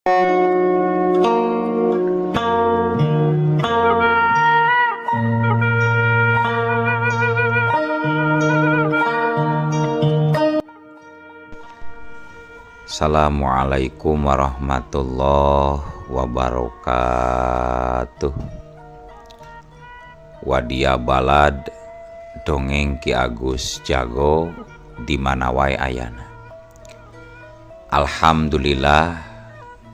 Assalamualaikum warahmatullahi wabarakatuh. Wadia balad dongeng Ki Agus Jago di mana wae ayana. Alhamdulillah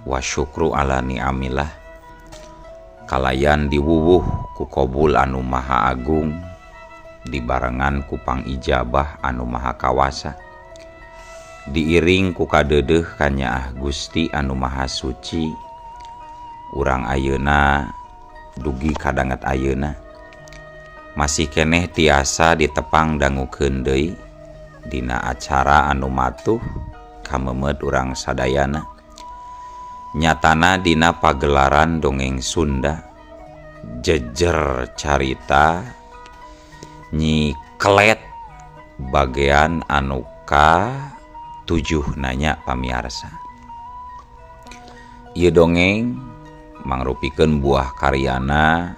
wa syukru ala ni'amillah. Kalayan diwuwuh ku Qobul anu maha agung, dibarengan ku pangijabah anu maha kawasa, diiring ku kadeudeuh ka Nyaah Gusti anu maha suci. Urang ayeuna dugi kadanget ayeuna masih keneh tiasa ditepang dangukeun deui dina acara anu matuh kamemet urang sadayana. Nyatana dina pagelaran dongeng Sunda jejer carita Nyi Kelet bagean anu ka 7 nanya pamiarsa. Ieu dongeng mangrupikeun buah karyana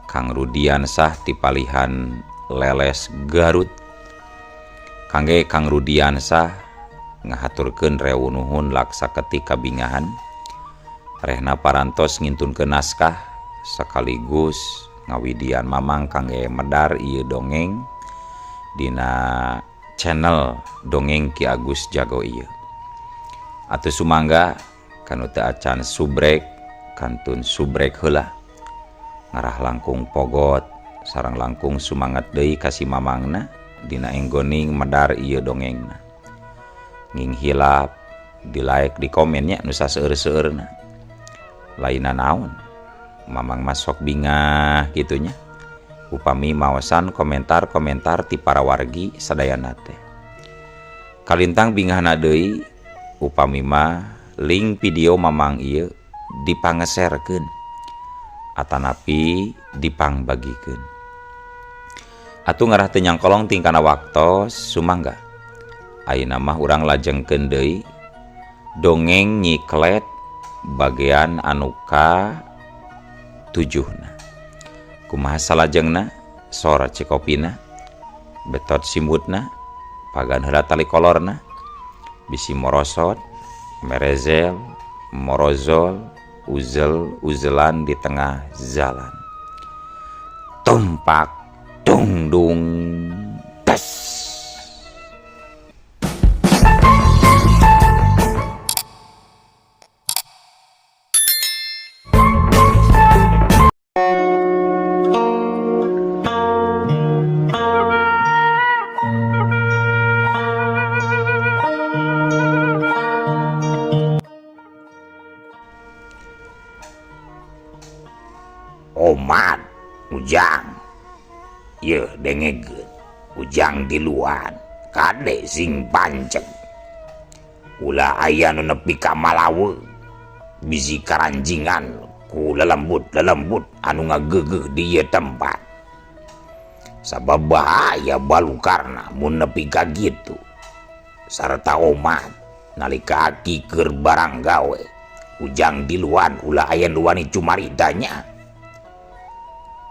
Kang Rudiansah ti palihan Leles Garut. Kangge Kang Rudiansah ngahaturkeun rewu nuhun laksa ketika bingahan rehna parantos ngintunkeun naskah sekaligus ngawidian mamang kangge medar ieu dongeng dina channel dongeng Ki Agus Jago ieu. Atuh sumangga kanu teu acan subrek kantun subrek heula, ngarah langkung pogot sareng langkung sumanget deui ka si mamangna dina enggoning medar ieu dongengna. Nging hilap di like di komennya nu saseueur-seueurna. Lainna naon, mamang masok bingah gitunya. Upami maosan komentar-komentar ti para wargi sadayana teh. Kalintang bingahna deui upami mah link video mamang ieu dipangeserkeun atanapi dipangbagikeun. Atuh ngarah teu nyangkolong tingkana waktos sumangga ayeuna mah urang lajengkeun deui dongeng Nyi Kelet bagean anu ka 7. Kumaha salajengna sora cikopina betot simutna pagan heula tali kolorna bisi morosot merezel morozol uzel-uzelan di tengah jalan tumpak dung dung das. Omat ujang ye dengegeun ujang di luar kade sing panceng ulah aya nu nepi ka malaweung bisi karanjingan ku lelembut anu ngageugeuh di ieu tempat. Sabab bahaya balukarna mun nepi ka kitu. Sarta omat nalika aki keur barang gawe ujang di luar ulah aya nu wani cumaritanya.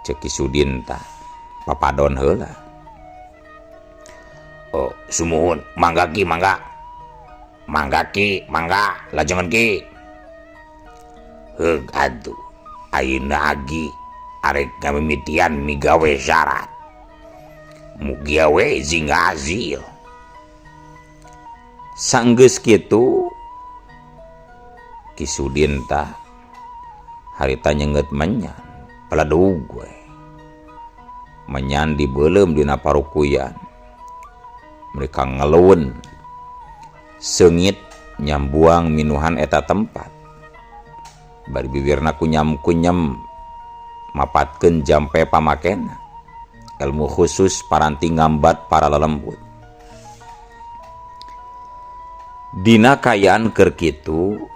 Cek Sudin tah papadon heula. Oh, sumuhun, mangga ki mangga lajengan ki. Heug atuh ayeuna agi arek ngamimitian migawe syarat. Mugi we zing azil. Sanggeus kitu Ki Sudin tah harita nyenget menyan paladug we. Menyan dibeuleum dina parukuyan. Mereka ngeluun seungit nyambuang minuhan eta tempat. Bari bibirna kunyam-kunyam mapatkeun jampe pamakena. Ilmu khusus paranti ngambat para lelembut. Dina kayaan keur kitu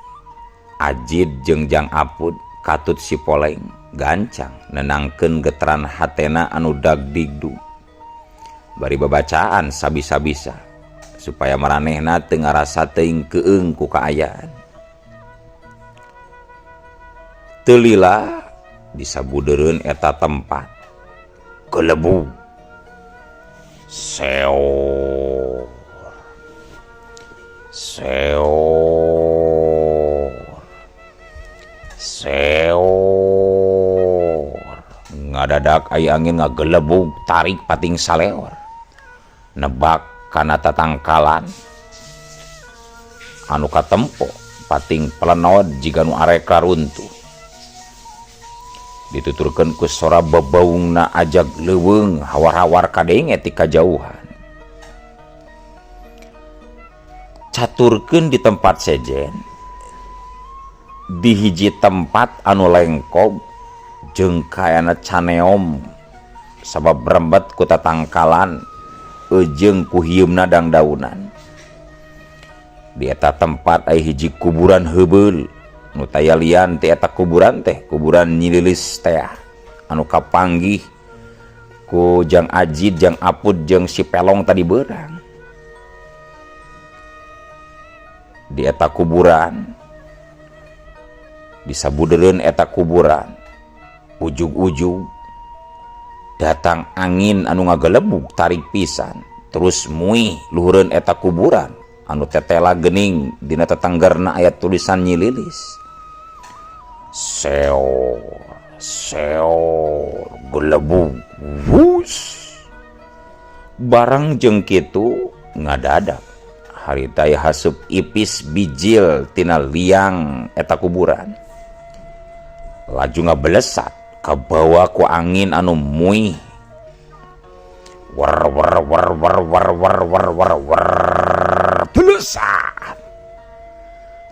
Ajid jeung Jang Apud katut si Poleng gancang nenangkeun getaran hatena anu dagdigdu. Bari babacaan sabisa-bisa supaya maranehna teu ngarasa teuing keung ku kaayaan. teu lila disabudeureun eta tempat Gelebug. Seor. Seor. Seor. ngadadak aya angin ngagelebug tarik pating saleor nebak kana tatangkalan anu katempo pating pelenod jiga nu arek runtuh dituturkeun ku sora bebaungna ajag leuweung hawar-hawar kadenge ti kajauhan caturkeun di tempat sejen di hiji tempat anu lengkob jeung kayana caneom sabab rembet ku tatangkalan jeung ku hieumna dangdaunan di eta tempat aya hiji kuburan heubeul nu taya lian ti eta kuburan teh kuburan Nyi Lilis teh anu kapanggih ku Jang Ajid, Jang Apud jeung si Pelong tadi beurang. Di eta kuburan disabudeureun eta kuburan ujug-ujug datang angin anu ngagelebug tarik pisan terus muih luhureun eta kuburan anu tetela geuning dina tetanggarna aya tulisan Nyi Lilis. Seor, seor, gelebug, wus. Barang jeung kitu ngadadak harita hasup ipis bijil tina liang eta kuburan. Laju ngabelesat kabawa ku angin anu muih. War war war war war war war war war belesat.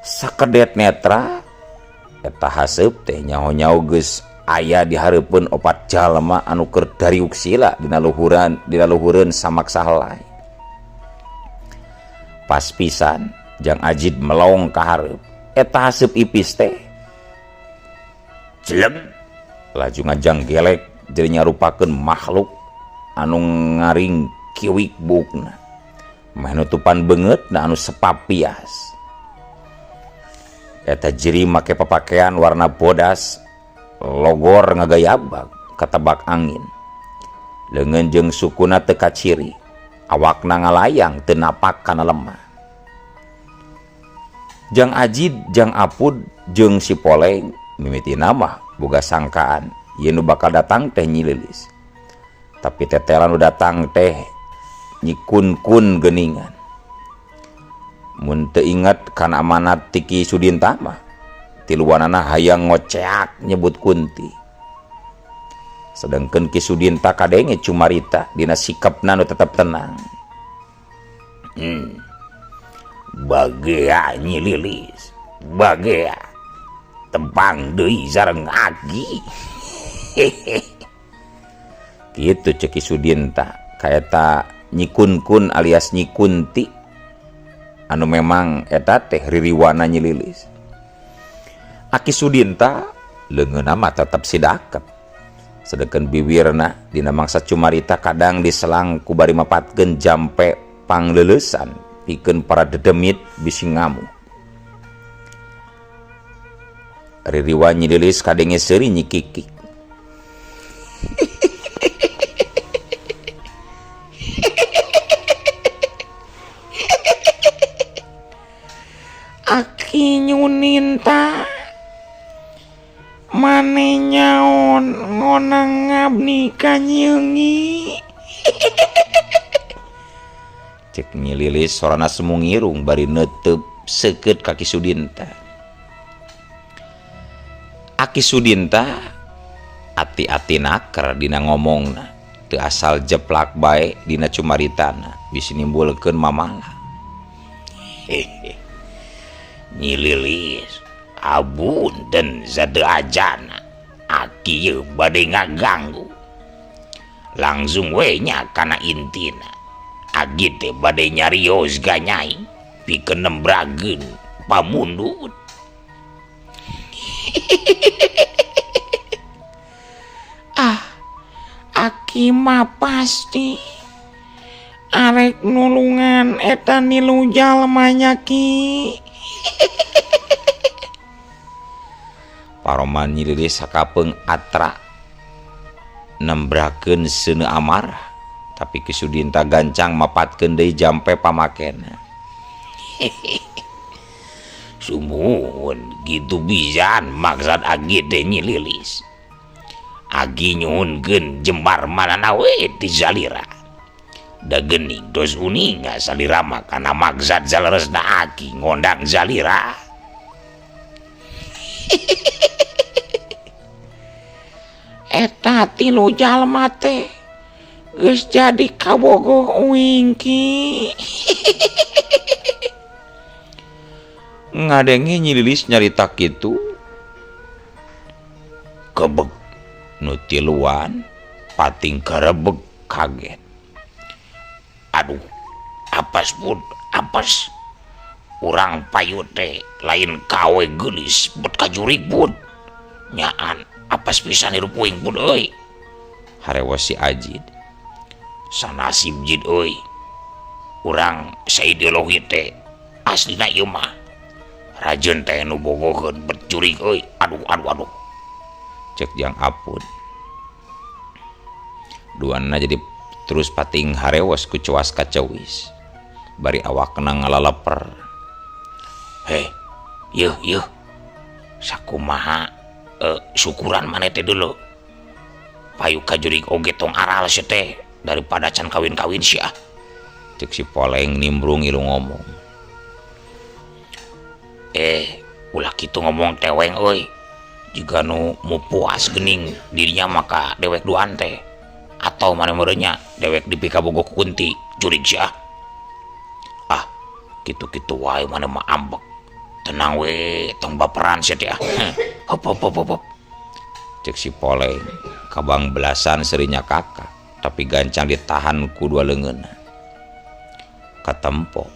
Sakedet netra eta haseup teh nyaho-nyaho geus aya di hareupeun opat jalma anu keur dariuk sila dina luhureun samaksa helai. Pas pisan Jang Ajid melong ka hareup eta haseup ipis teh jelem laju ngajang gelek jadi nyarupakeun makhluk anu ngaring kiwik bukna meh nutupan beungeutna anu sepapias. Eta jeri make papakean warna bodas logor ngagayabag katebak angin leungeun jeung sukuna teu kaciri awakna ngalayang teu napak kana lemah. Jang Ajid, Jang Apud jeung si Poleng mimitina mah boga sangkaan ieu nu bakal datang teh Nyi Lilis. Tapi tetelan nu datang teh Nyi Kun-kun geuningan. Mun teu inget kana amanat ti Ki Sudinta mah tiluanana hayang ngoceak nyebut Kunti. Sedengkeun Ki Sudinta kadenge cumarita dina sikepna nu tetep tenang. Bagea Nyi Lilis, bagea tembang deui sareng agi. Kitu ceuk Ki Sudinta kaeta Nyi Kun-kun alias Nyi Kunti anu memang eta teh ririwana Nyi Lilis. Aki Sudinta leungeunna mah tetep sidaket. Sedengkeun biwirna dina mangsa cumarita kadang diselang ku bari mapatkeun jampe pangleulesan pikeun para dedemit bisi ngamu. Ririwa Nyi Lilis kadenge seuri nyikikik. Aki nyuninta mane nyaon ngonang ngabni ka nyeungi. Cek Nyi Lilis sorana semu ngirung bari neuteub seukeut ka Ki Sudinta. Aki Sudinta ati-ati naker dina ngomongna teu asal jeplak bae dina cumaritana bisi nimbulkeun mamalah. Nyi Lilis, abunten sadajana aki ye bade ngaganggu. Langsung we nya kana intina. Agi teh bade nyarios ganyai pikeun nembrageun pamundut. Aki mah pasti arek nulungan eta nilu jalma nya Ki. Paroman Nyi Lilis sakapeung atra nembrakeun seuneu amarah, tapi Kisudinta gancang mapatkeun deui jampe pamakena. Sumuhun gitu bisan maksud agi teh Nyi Lilis. Agi nyuhunkeun jembar manana we ti Zalira. Da geuning tos uninga Zalira mah kana maksud saleresna Agi ngondang Zalira. Eta tilu jalma teh geus jadi kabogoh wingki. Ngadenge Nyi Lilis nyarita kitu, Kebeg nu tiluan pating karebeg kaget. aduh apes pun apes. Urang payu teh lain kawe geulis bet kajurig pun. Nyaan apes pisan hirup uing pun euy. Harewas si Ajid. Sanasib jid euy. Urang saideologi teh aslina ieu mah rajeun teh nu bogoheun bet jurig euy. Aduh. Cek Jang Apun. Duana jadi terus pating harewas ku coas kacewis. Bari awakna ngalaleper. Heh, yeuh. Sakumaha syukuran maneh teh dulu. Payu kajurig oge tong aral sia teh daripada can kawin-kawin sia. Cek si Poleng nimbrung ilu ngomong. Ulah kitu ngomong teweng euy. Jika nu mau puas gening dirinya maka dewek duan teh. Atau mana-marenya dewek dipika bogo kunti jurig sia. Kitu-kitu wae mana mah ambek. Tenang we tong baperan sia teh. Hop. Cek si Poleng kabang belasan serinya kakak, tapi gancang ditahan ku dua leungeunna. Katempo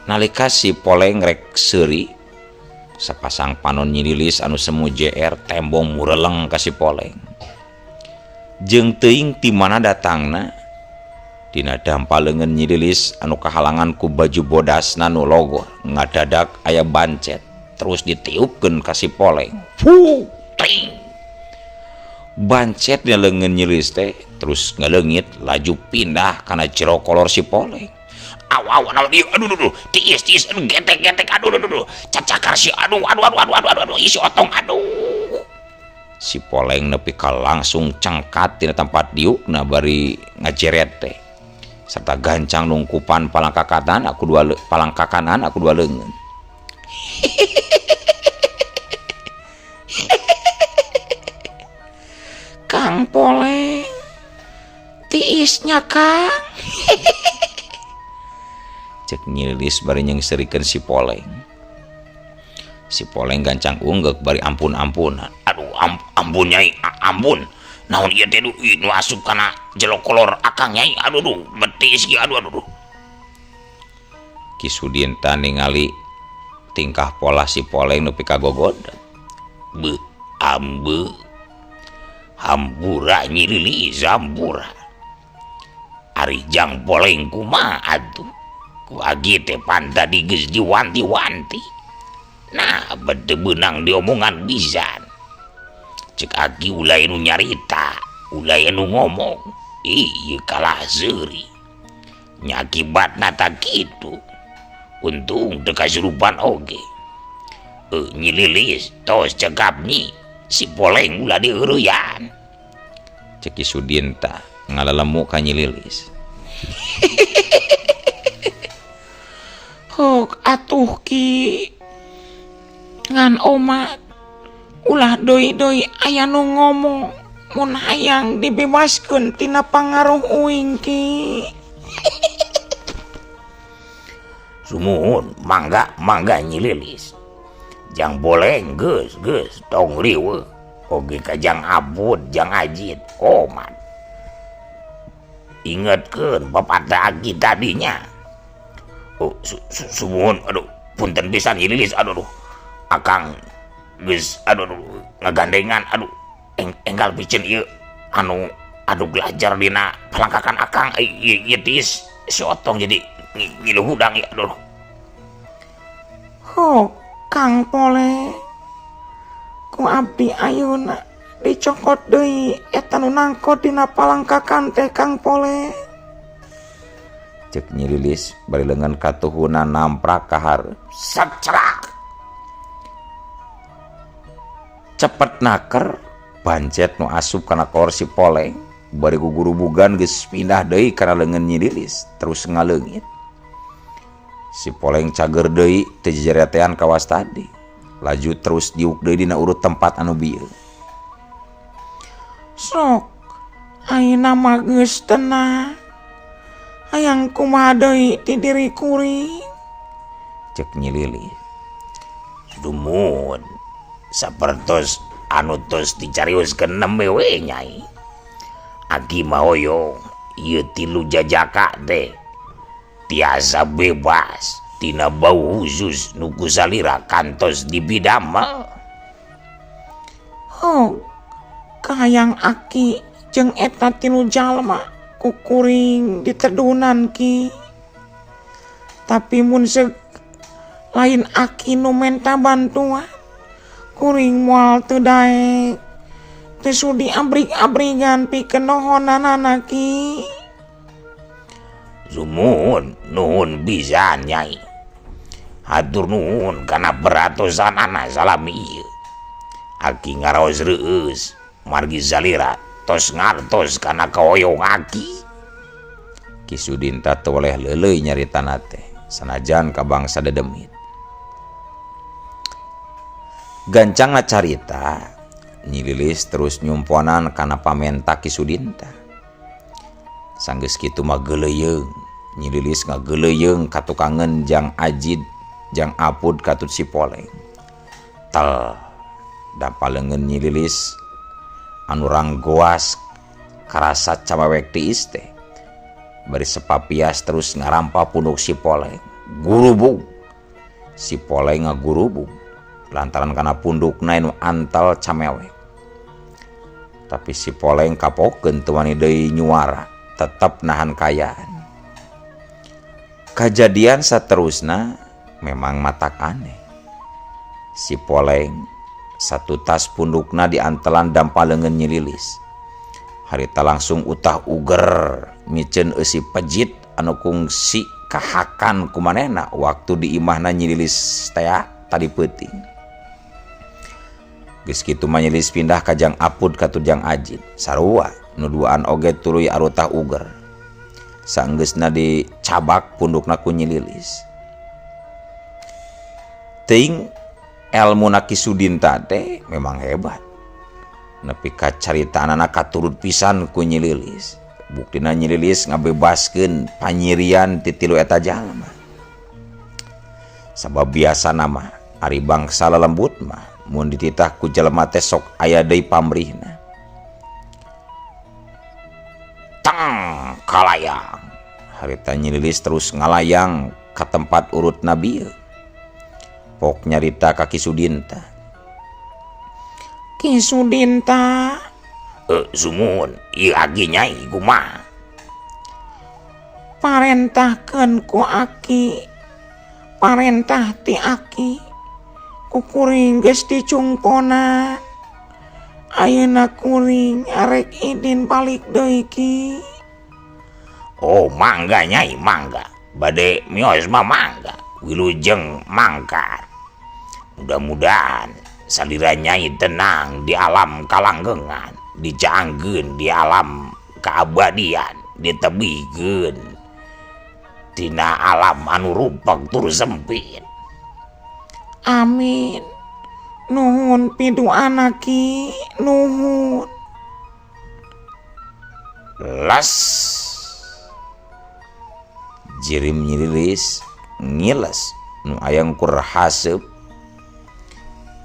nalika si Poleng rek seuri, sapasang panon Nyi Lilis anu semu JR tembong mureleng ka si Poleng. Jeung teuing ti mana datangna, dina dampaleungeun Nyi Lilis anu kahalangan ku baju bodasna nu logor ngadadak aya bancet terus ditiupkeun ka si Poleng. Fuh, ting. Bancet di leungeun Nyi Lilis teh terus ngaleungit laju pindah kana jero kolor si Poleng. Aw, aduh, tiis, aduh, getek, aduh, cacakar si, aduh, isi otong, aduh. Si Poleng nepi ka langsung cangkat tina tempat diukna bari ngajeret teh. Serta gancang nungkupan palangkakanan aku dua leungeun. Kang Poleng, tiisnya Kang. Cek Nyi Lilis bari nyengserikeun si Poleng. Si Poleng gancang unggek bari ampun-ampunan. Aduh, ampun nyai, ampun. Naon ieu teh nu asup kana jelo kolor akang nyai. Aduh, betis ge aduh. Kisudinta ningali tingkah pola si Poleng nepi ka gogodan. Hampura Nyi Lilis, hampura. Ari Jang Poleng kumaha atuh? Ku agi teh pantadi geus diwanti-wanti. Nah, bede beunang diomongan pisan. Cek agi ulah nu nyarita, ulah nu ngomong. Ieu kalah seuri. Nya akibatna tak kitu. Untung teu kasurupan oge. Nyi Lilis tos cegap Nyi, si Poleng ulah dieureyan. Cek Kisudinta ngalalemu ka Nyi Lilis. Hok atuh Ki ngan omat ulah doi aya nu ngomong mun hayang dibebaskeun tina pangaruh uing Ki. Sumuhun, mangga Nyi Lilis. Jang Poleng geus tong riweuh. Oge ka Jang Apun, Jang Ajid, omat. Ingetkeun pepatah Agi tadinya. Sumuhun, aduh, punten pisan Nyi Lilis, aduh. Akang geus ngagandengan, aduh, enggal picen ieu anu belajar dina palangkakan akang ieu tiis si otong jadi ngilu hudang ieu, aduh. Hok Kang Poleng, ku abdi ayeuna dicokot deui eta nu nangkot dina palangkakan teh Kang Pole. Cek Nyi Lilis bari leungeun katuhuna namprak ka hareup. Sacrak. Cepet naker bancet nu asup kana kursi Poleng bari gugurubugan geus pindah deui kana leungeun Nyi Lilis terus ngaleungit. Si Poleng cager deui teu jejeretean ka wastadi, laju terus diuk deui dina urut tempat anu bieu. Sok ayeuna mah geus tenang. Hayang kumaha deui ti diri kuring? Cek Nyi Lilis. Dumun sapertos anu tos dicarioskeun nembe we Nyai. Aki mah hoyong ieu tilu jajaka teh tiasa bebas tina bau khusus nu kusalira kantos dibidamel. Oh, kahayang aki jeung eta tilu jalma kukuring ditedunan ki. Tapi mun lain aki nu menta bantuan, kuring moal teu daek teu sudi abrig-abrigan pikeun nohonanana ki. Sumun nuhun pisan Nyai. Hatur nuhun kana beratosanana salami ieu. Aki ngaraos reueus margi salira tos ngartos kana kahoyong aki. Ki Sudinta teu oleh leuleuy nyaritana teh sanajan ka bangsa dedemit. Gancangna carita, Nyi Lilis terus nyumponan kana pamenta Ki Sudinta. Sanggeus kitu mah geuleuyeung, Nyi Lilis ngageuleuyeung ka tukangeun Jang Ajid, Jang Apud katut si Poleng. Tel dapaleungeun Nyi Lilis anu ranggoas karasa camewek tiis teh bari sepapias terus ngarampa punduk si Poleng. Gurubug si Poleng ngagurubug lantaran kana pundukna anu antal camewek. Tapi si Poleng kapokeun teu wani deui nyuara, tetep nahan kayaan. Kajadian saterusna memang matak aneh. Si Poleng satu tas pundukna diantelan dampaleungeun Nyi Lilis. Harita langsung utah uger miceun eusi pejit anu kungsi kahakan ku manehna waktu di imahna Nyi Lilis teh tadi peuting. Geus kitu mah Nyi Lilis pindah ka Jang Apud katut Jang Ajid. Sarua nu duaan oge tuluy arutah uger. Saenggeusna dicabak pundukna ku Nyi Lilis. Teuing elmuna Ki Sudinta teh memang hebat. Nepi ka caritaanana katurut pisan ku Nyi Lilis. Buktina Nyi Lilis ngabebaskeun panyirian ti tilu eta jalma. Sabab biasa nama ari bangsa lelembut mah mun dititah ku jalma teh sok aya deui pamrihna. Tang kalayang. Harita Nyi Lilis terus ngalayang ka tempat urut Nabi. Pok nyarita ka Ki Sudinta. Ki Sudinta, Sumun ieu agi Nyai kumaha? parentahkeun ku aki, parentah ti aki, kukuring geus dicungpona. Ayeuna kuring arek idin balik deui ki. Oh mangga Nyai mangga. Bade mios mah mangga. Wilujeng mangkat. Mudah-mudahan salira Nyai tenang di alam kalanggengan, dicaanggeun di alam keabadian, ditebikeun tina alam anu rupek tur sempit. Amin. Nuhun pidoana ki, nuhun. Las Jirim Nyi Lilis ngiles nu ayang kur haseup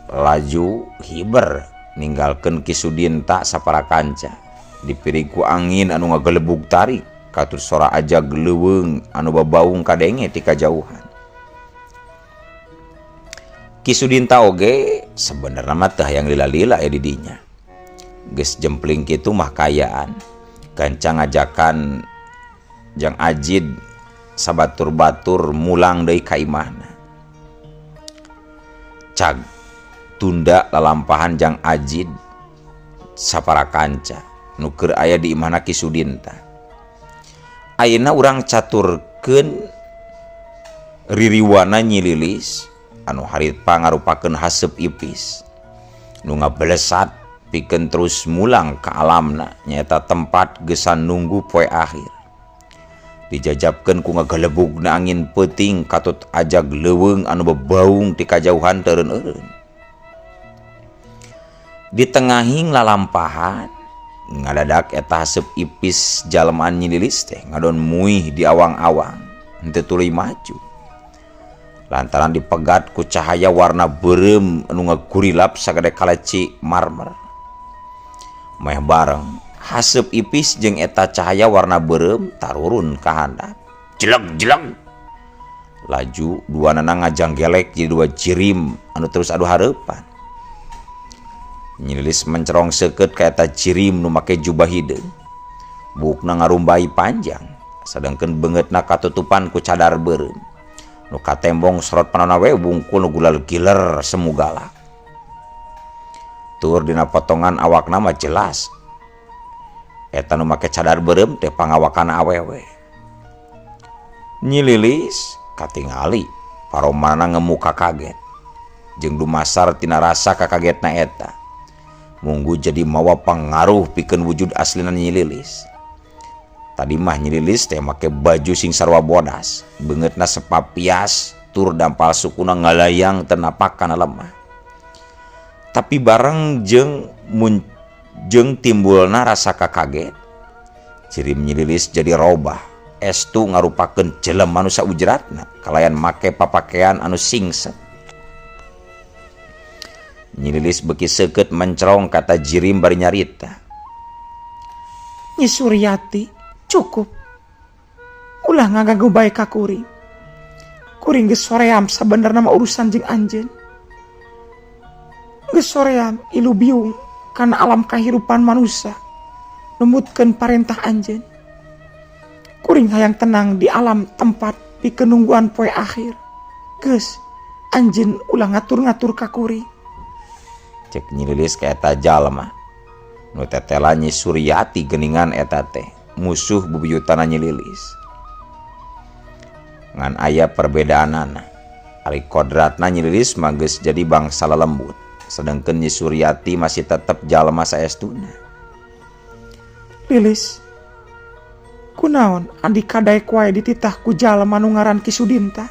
laju hiber ninggalkeun Ki Sudinta sapara kanca dipiri ku angin anu ngagelebug tarik katut sora aja geleuweung anu babaung kadenge ti kajauhan. Ki Sudinta oge sebenarnya mah teu hayang lila-lila di dinya. Geus jempling kitu mah kayaan. Gancang ngajakan Jang Ajid sabatur-batur mulang deui ka imahna. Cag tunda lalampahan Jang Ajid sapara kanca nu keur aya di imahna Ki Sudinta. Ayeuna urang caturkeun ririwana Nyi Lilis anu harita ngarupakeun Haseup Ipis nu ngablesat pikeun terus mulang ka alamna nyaeta tempat gesan nunggu poe akhir. Dijajabkeun ku ngagalebugna angin peuting katut ajag leuweung anu bebaung ti kajauhan teureun-eureun. Di tengahing lalampahan ngadadak eta Haseup Ipis jalemaan Nyi Lilis teh ngadon muih di awang-awang henteu tuluy maju. Lantaran dipegat ku cahaya warna beureum anu ngagurilap sagede kaleci marmer. Meh bareng Haseup Ipis jeung eta cahaya warna beureum tarurun ka handap. Jeleg-jeleg. Laju duanana ngajanggelek jadi dua jirim anu terus adu hareupan. Nyi Lilis mencerong seukeut ka eta jirim nu make jubah hideung. Bukna ngarumbai panjang, sadengkeun beungeutna katutupan ku cadar beureum. Nu katembong sorot panonna we bungkul nu gulal giler semu galak. Tur dina potongan awakna mah jelas eta nu make cadar beureum teh pangawakana awewe. Nyi Lilis katingali paromana ngemuka kaget jeung dumasar tina rasa kakagetna eta. Munggu jadi mawa pangaruh pikeun wujud aslina Nyi Lilis. Tadi mah Nyi Lilis teh make baju sing sarua bodas, beungeutna sepapias tur dampal sukuna ngalayang teu napak kana lemah. Tapi bareng jeung timbulna rasa kakaget, jirim Nyi Lilis jadi robah, estu ngarupakeun jelema anu saujratna kalayan make papakean anu singset. Nyi Lilis beuki seukeut mencerong kata jirim bari nyarita. Nyi Suryati, cukup. Ulah ngaganggu bae ka kuring. Kuring geus soream sabenerna mah urusan jeung anjeun. Geus soream ilu biung kana alam kahirupan manusia numutkeun parentah anjeun. Kuring hayang tenang di alam tempat pikeun nungguan poe akhir. Geus anjeun ulah ngatur-ngatur ka kuring. Cek Nyi Lilis ka eta jalma nu tetela Nyi Suryati geuningan eta teh musuh bubuyutanna Nyi Lilis. Ngan aya perbedaanana, ari kodratna Nyi Lilis mah geus jadi bangsa lelembut, sedangkeun Nyi Suryati masih tetep jalma saestuna. Lilis, kunaon Andika daek wae dititah ku jalma nu ngaran Ki Sudinta?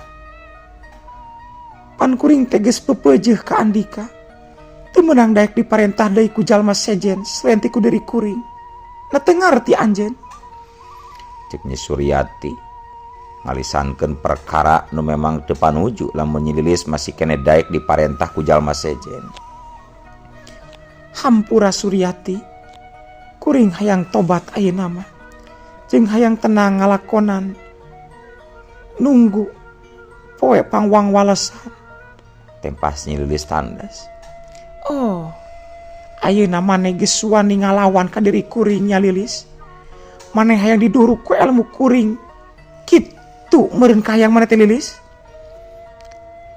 Pan kuring teh geus pepeujeuh ka Andika. Teu meunang daek diparentah deui ku jalma sejen selain ti ku diri kuring. Na teu ngarti anjeun. Cek Nyi Suryati ngalisankeun perkara nu memang teu panuju lamun Nyi Lilis masih kene daek diparentah ku jalma sejen. Hampura Suryati, kuring hayang tobat ayeuna mah. Jeung hayang tenang ngalakonan nunggu poe pangwang walesan. Tempas Nyi Lilis tandas. Oh, ayeuna maneh geus wani ngalawan ka diri kuring nya Lilis. Maneh hayang diduruk ku ilmu kuring. Kitu meureun kahayang maneh teh Lilis.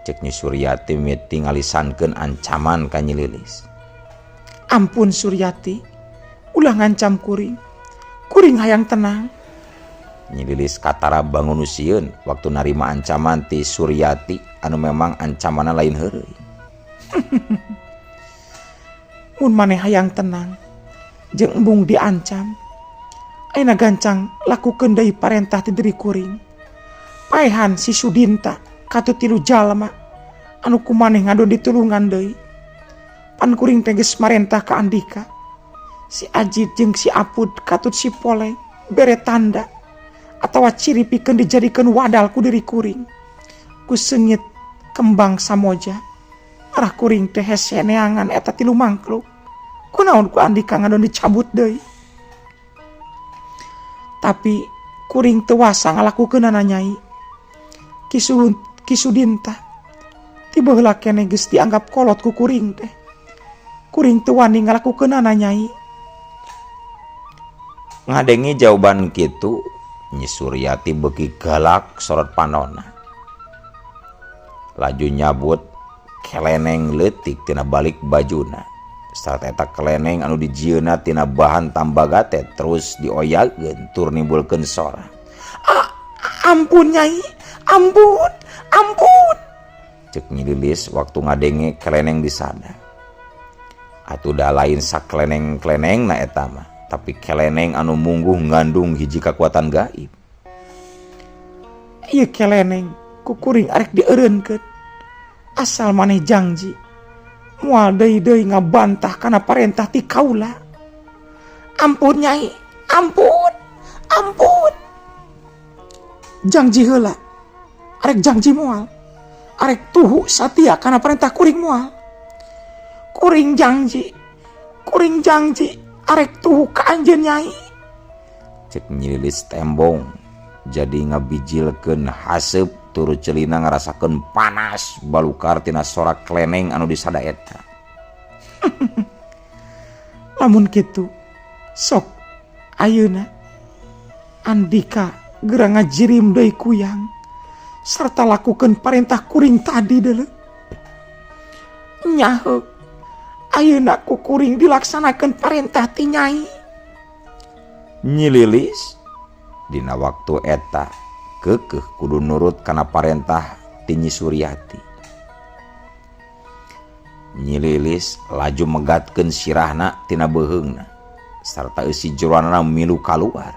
Cek Nyi Suryati mimiti ngalisankeun ancaman ka Nyi Lilis. Ampun Suryati, ulah ngancam kuring. Kuring hayang tenang. Nyi Lilis katara bangun usieun waktu narima ancaman ti Suryati anu memang ancamanna lain heureuy. Mun maneh hayang tenang jeung embung diancam, ayeuna gancang lakukeun deui parentah ti diri kuring. Paehan si Sudinta katut tilu jalma anu kumaneh ngadon ditulungan deui. Pan kuring teh geus marentah ka Andika. Si Ajid jeung si Apud katut si Poleng bere tanda atawa ciri pikeun dijadikeun wadal ku diri kuring. Ku seungit kembang samoja. Arah kuring teh hese neangan eta tilu mangkluk. Kunaon ku Andika ngadon dicabut deui. Tapi kuring teu wasa ngalakukeunana Nyai. Ki Sudinta tiba heula keneh geus dianggap kolot ku kuring teh. Kuring teu wani ngalakukeunana Nyai. Ngadengi jawaban kitu, Nyi Suryati beuki galak sorot panonna. Laju nyabut keleneng leutik tina balik bajuna. Sarta eta keleneng anu dijieuna tina bahan tambaga teh terus dioyakeun tur nimbulkeun sora. Ampun Nyai, ampun, ampun. Cek Nyi Lilis waktu ngadenge keleneng di sana. Atuh da lain sakeleneng-keleneng na eta mah, tapi keleneng anu mungguh ngandung hiji kekuatan gaib. Ieu keleneng kukuring arek dieureunkeun. Asal maneh janji moal deui-deui ngabantah kana parentah ti kaula. Ampun Nyai, ampun, ampun. Janji heula, arek janji moal, arek tuhu satia kana parentah kuring moal. Kuring janji, arek tuhu ka anjeun Nyai. Cek Nyi Lilis tembong jadi ngabijilkeun haseup turut celina ngarasakeun panas balukar tina sorak keleneng anu disada eta. Lamun kitu, sok ayeuna Andika geura ngajirim deui kuyang sarta lakukeun parentah kuring tadi deuleu. Nyaheuk ayeuna ku kuring dilaksanakeun parentah ti Nyai. Nyi Lilis dina waktu eta keukeuh kudu nurut kana parentah ti Nyi Suryati. Nyi Lilis laju megatkeun sirahna tina beuheungna sarta eusi jeroanna milu kaluar.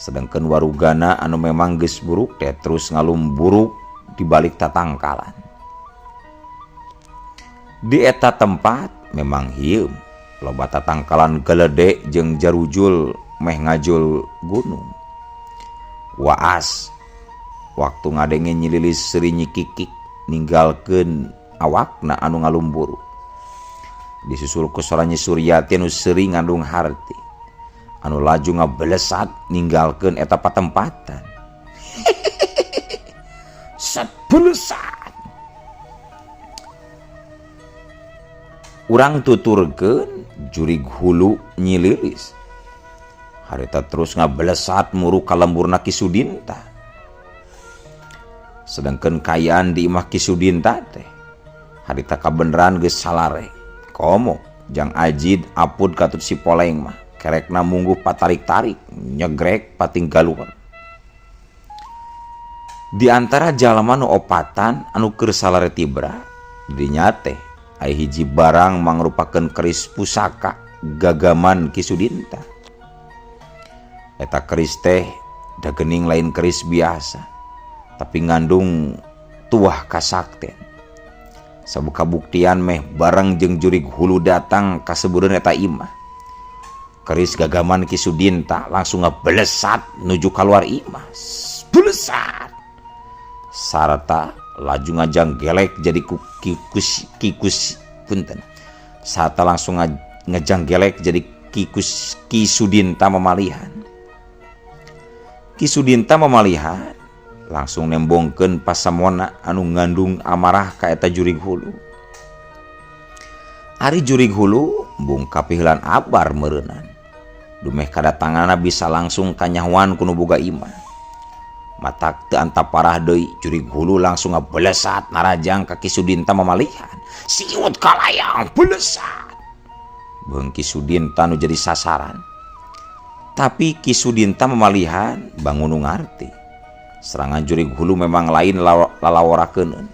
Sedangkan warugana anu memang geus buruk teh terus ngalumburuk di balik tatangkalan. Di eta tempat memang hieum loba tatangkalan geledek jeung jarujul meh ngajul gunung. Waas waktu ngadenge Nyi Lilis seri nyikikik ninggalkeun awakna anu ngalumburu. Disusul ku sora Nyi Suryati anu seri ngandung harti anu laju ngabelesat ninggalkeun eta patempatan. Sabelesat urang tuturkeun jurig hulu Nyi Lilis harita terus ngabelesat muru ka lemburna Ki Sudinta. Sedangkan kayaan di imah Ki Sudinta teh harita kabeneran geus salare. Komo jang Ajid apud katut si Poleng mah kerekna mungguh patarik-tarik nyegrek patinggaluan. Di antara jalma nu opatan anu keur salare tibra dinya teh aya hiji barang mangrupakeun keris pusaka gagaman Ki Sudinta. Eta keris teh da geuning lain keris biasa tapi ngandung tuah kasakten. Sabuka buktian meh bareng jeung jurig hulu datang kasebureun eta imah. Keris gagaman Ki Sudinta langsung ngabelesat nuju kaluar imah. Belesat. Sarta laju ngajanggelek jadi kikus punten. Sarta langsung ngajanggelek jadi Ki Sudinta mamalihan. Ki Sudinta mamalihan langsung nembongkeun pasamona anu ngandung amarah ka eta jurig hulu. Ari jurig hulu embung kapiheulan abar meureunan. Dumeh kadatanganna bisa langsung kanyahoan ku nu boga imah. Matak teu antaparah deui jurig hulu langsung ngabelesat narajang ka Ki Sudinta mamalihan. Siut kalayang belesat. Beung Ki Sudinta nu jadi sasaran. Tapi Ki Sudinta mamalihan bangun ngarti. Serangan jurig hulu memang lain lalaworakeun.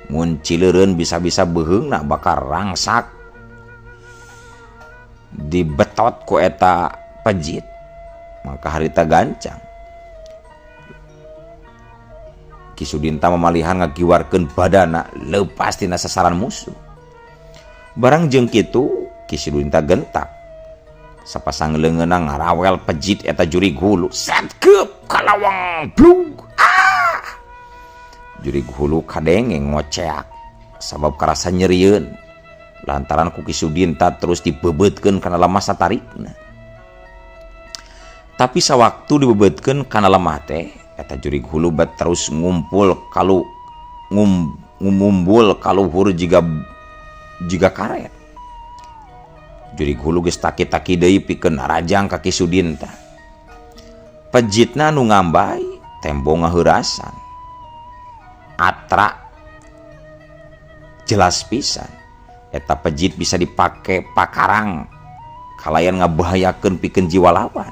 Mun cileureun bisa-bisa beuheungna bakal rangsak dibetot ku eta pejit. Maka harita gancang Ki Sudinta mamalihan ngagiwarkeun badana leupas tina sasaran musuh. Barang jeung kitu Ki Sudinta gentak sapasang leungeunna ngarawel pejit eta jurig hulu. Satgeup kalawang blug. Jurig hulu kadenge ngoceak sabab karasa nyerieun lantaran ku Ki Sudinta terus dibebeutkeun kana lemah satarikna. Tapi sawaktu dibebeutkeun kana lemah teh eta jurig hulu bat terus ngumpul kaluhur jiga karet. Jurig hulu geus taki-taki deui pikeun narajang ka Ki Sudinta. Pejitna nu ngambai tembong ngaheurasan. Atra jelas pisan eta pejit bisa dipake pakarang kalayan ngabahayakeun pikeun jiwa lawan.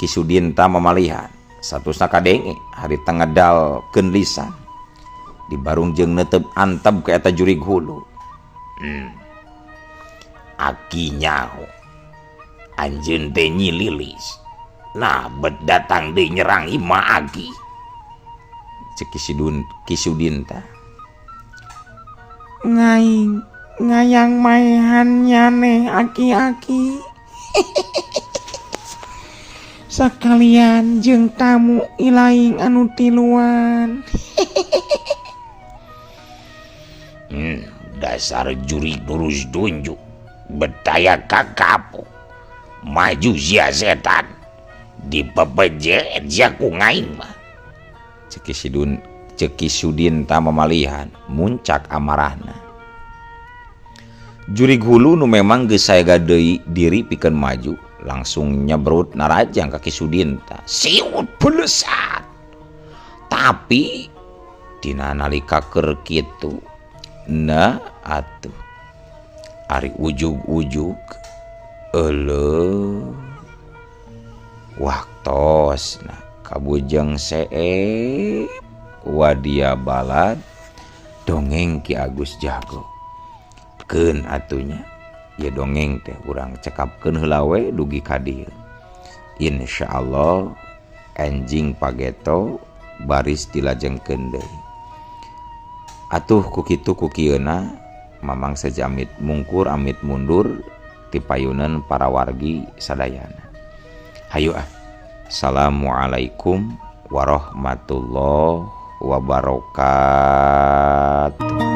Kisudinta mamalihan satusna kadenge hari ngedalkeun lisan dibarung jeung neuteup antep ka eta jurig hulu. Aki nyaho anjeun teh Nyi Lilis nah bet datang deui nyerang Ima Aki. Cek Kisudinta. Ngayang maehan nyane aki-aki. Sakalian jeung tamu ilaing anu tiluan. Dasar jurig nurus tunjuk betaya kakapok maju sia setan dipepejet jaku ngaing mah. Cek Kisudinta mamalihan muncak amarahna. Jurig hulu nu memang geus saega deui diri pikeun maju langsung nyebrut narajang ka Kisudinta siut pelesat. tapi dina nalika keur kitu na atuh ari ujug-ujug waktosna kabujeng seep wadia balad dongeng Ki Agus Jago keun atunya ya dongeng teh urang cekapkeun heula we dugi ka dieu. Insyaallah enjing pageto baris dilajengkeun deui. Atuh ku kitu ku kieuna mamang sejamit mungkur amit mundur ti payunan para wargi sadayana. Hayu Assalamualaikum warahmatullahi wabarakatuh.